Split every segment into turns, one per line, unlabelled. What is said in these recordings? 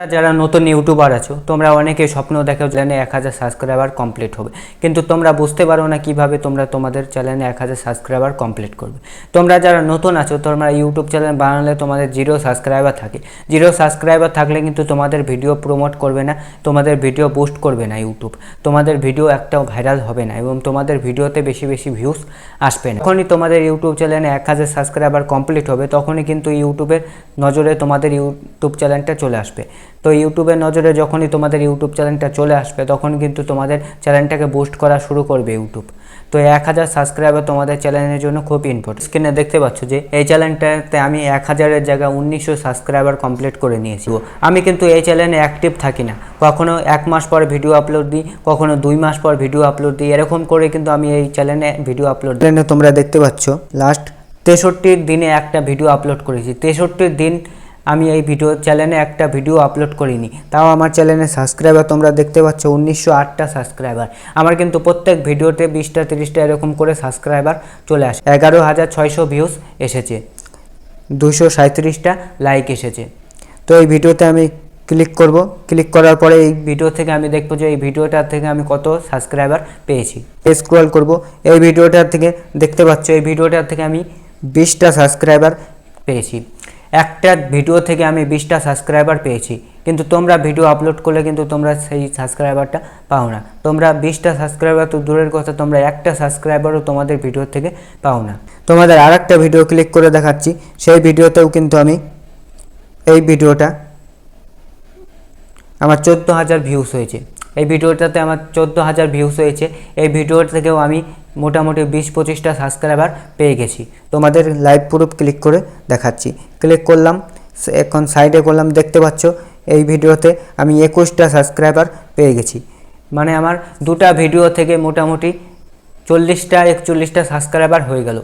যারা নতুন ইউটিউবার আছো তোমরা অনেকে স্বপ্ন দেখো চ্যানেলে 1000 সাবস্ক্রাইবার কমপ্লিট হবে, কিন্তু তোমরা বুঝতে পারো না কিভাবে তোমরা তোমাদের চ্যানেলে 1000 সাবস্ক্রাইবার কমপ্লিট করবে। তোমরা যারা নতুন আছো তোমরা ইউটিউব চ্যানেল বানালে তোমাদের 0 সাবস্ক্রাইবার থাকে। 0 সাবস্ক্রাইবার থাকলে কিন্তু তোমাদের ভিডিও প্রমোট করবে না, তোমাদের ভিডিও বুস্ট করবে না ইউটিউব, তোমাদের ভিডিও একটাও ভাইরাল হবে না এবং তোমাদের ভিডিওতে বেশি বেশি ভিউজ আসবে না। যখনই তোমাদের ইউটিউব চ্যানেলে 1000 সাবস্ক্রাইবার কমপ্লিট হবে তখনই কিন্তু ইউটিউবের নজরে তোমাদের ইউটিউব চ্যানেলটা চলে আসবে। তো ইউটিউবের নজরে যখনই তোমাদের ইউটিউব চ্যানেলটা চলে আসবে তখন কিন্তু তোমাদের চ্যানেলটাকে বুস্ট করা শুরু করবে ইউটিউব। তো 1000 সাবস্ক্রাইবার তোমাদের চ্যানেলের জন্য খুব ইম্পর্টেন্ট। স্ক্রিনে দেখতে পাচ্ছ যে এই চ্যানেলটাতে আমি 1000-এর জায়গায় 1900 সাবস্ক্রাইবার কমপ্লিট করে নিয়েছি। আমি কিন্তু এই চ্যানেলে অ্যাক্টিভ থাকি না, কখনো 1 মাস পর ভিডিও আপলোড দিই, কখনো 2 মাস পর ভিডিও আপলোড দিই, এরকম করে কিন্তু আমি এই চ্যানেলে ভিডিও আপলোড দিই। তোমরা দেখতে পাচ্ছ লাস্ট 63 দিনে একটা ভিডিও আপলোড করেছি। 63 দিন আমি এই ভিডিও চ্যানেলে একটা ভিডিও আপলোড করিনি, তাও আমার চ্যানেলে সাবস্ক্রাইবার তোমরা দেখতে পাচ্ছ 1908টা সাবস্ক্রাইবার। আমার কিন্তু প্রত্যেক ভিডিওতে 20টা 30টা এরকম করে সাবস্ক্রাইবার চলে আসে। 11600 ভিউজ এসেছে, 237টা লাইক এসেছে। তো এই ভিডিওতে আমি ক্লিক করব, ক্লিক করার পরে এই ভিডিও থেকে আমি দেখব যে এই ভিডিওটা থেকে আমি কত সাবস্ক্রাইবার পেয়েছি। স্ক্রল করব, এই ভিডিওটার থেকে দেখতে পাচ্ছ এই ভিডিওটার থেকে আমি 20টা সাবস্ক্রাইবার পেয়েছি। একটা ভিডিও থেকে আমি 20টা সাবস্ক্রাইবার পেয়েছি, কিন্তু তোমরা ভিডিও আপলোড করলে কিন্তু তোমরা সেই সাবস্ক্রাইবারটা পাও না। তোমরা 20টা সাবস্ক্রাইবার তো দূরের কথা, তোমরা একটা সাবস্ক্রাইবারও তোমাদের ভিডিও থেকে পাও না। তোমাদের আরেকটা ভিডিও ক্লিক করে দেখাচ্ছি, সেই ভিডিওতেও কিন্তু আমি এই ভিডিওটা আমার 14000 ভিউজ হয়েছে। এই ভিডিওটাতে আমার 14000 ভিউজ হয়েছে। এই ভিডিওর থেকেও আমি মোটামুটি 20-25টা সাবস্ক্রাইবার পেয়ে গেছি। তোমাদের লাইভ প্রুফ ক্লিক করে দেখাচ্ছি। ক্লিক করলাম, এখন সাইডে করলাম, দেখতে পাচ্ছ এই ভিডিওতে আমি 21টা সাবস্ক্রাইবার পেয়ে গেছি। মানে আমার দুটা ভিডিও থেকে মোটামুটি 40-41টা সাবস্ক্রাইবার হয়ে গেল।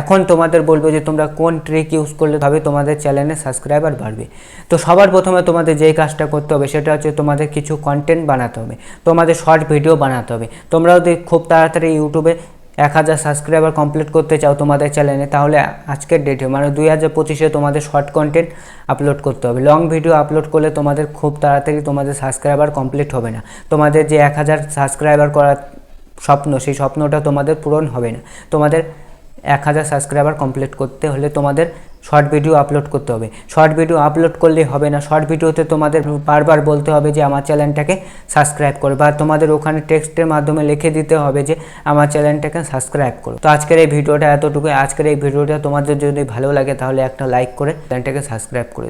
এখন তোমাদের বলবো যে তোমরা কোন ট্রিক ইউজ করলে ভাবে তোমাদের চ্যানেলে সাবস্ক্রাইবার বাড়বে। তো সবার প্রথমে তোমাদের যেই কাজটা করতে হবে সেটা হচ্ছে তোমাদের কিছু কন্টেন্ট বানাতে হবে, তোমাদের শর্ট ভিডিও বানাতে হবে। তোমরা যদি খুব তাড়াতাড়ি ইউটিউবে 1000 সাবস্ক্রাইবার কমপ্লিট করতে চাও তোমাদের চ্যানেলে, তাহলে আজকের ডেটে মানে 2025-এ তোমাদের শর্ট কন্টেন্ট আপলোড করতে হবে। লং ভিডিও আপলোড করলে তোমাদের খুব তাড়াতাড়ি তোমাদের সাবস্ক্রাইবার কমপ্লিট হবে না। তোমাদের যে 1000 সাবস্ক্রাইবার করার স্বপ্ন, সেই স্বপ্নটা তোমাদের পূরণ হবে না। তোমাদের 1000 সাবস্ক্রাইবার কমপ্লিট করতে হলে তোমাদের শর্ট ভিডিও আপলোড করতে হবে। শর্ট ভিডিও আপলোড করলে হবে না, শর্ট ভিডিওতে তোমাদের বারবার বলতে হবে যে আমার চ্যানেলটাকে সাবস্ক্রাইব করো, বা তোমাদের ওখানে টেক্সটের মাধ্যমে লিখে দিতে হবে যে আমার চ্যানেলটাকে সাবস্ক্রাইব করো। তো আজকের এই ভিডিওটা এতটুকু। আজকের এই ভিডিওটা তোমাদের যদি ভালো লাগে তাহলে একটা লাইক করে চ্যানেলটাকে সাবস্ক্রাইব করে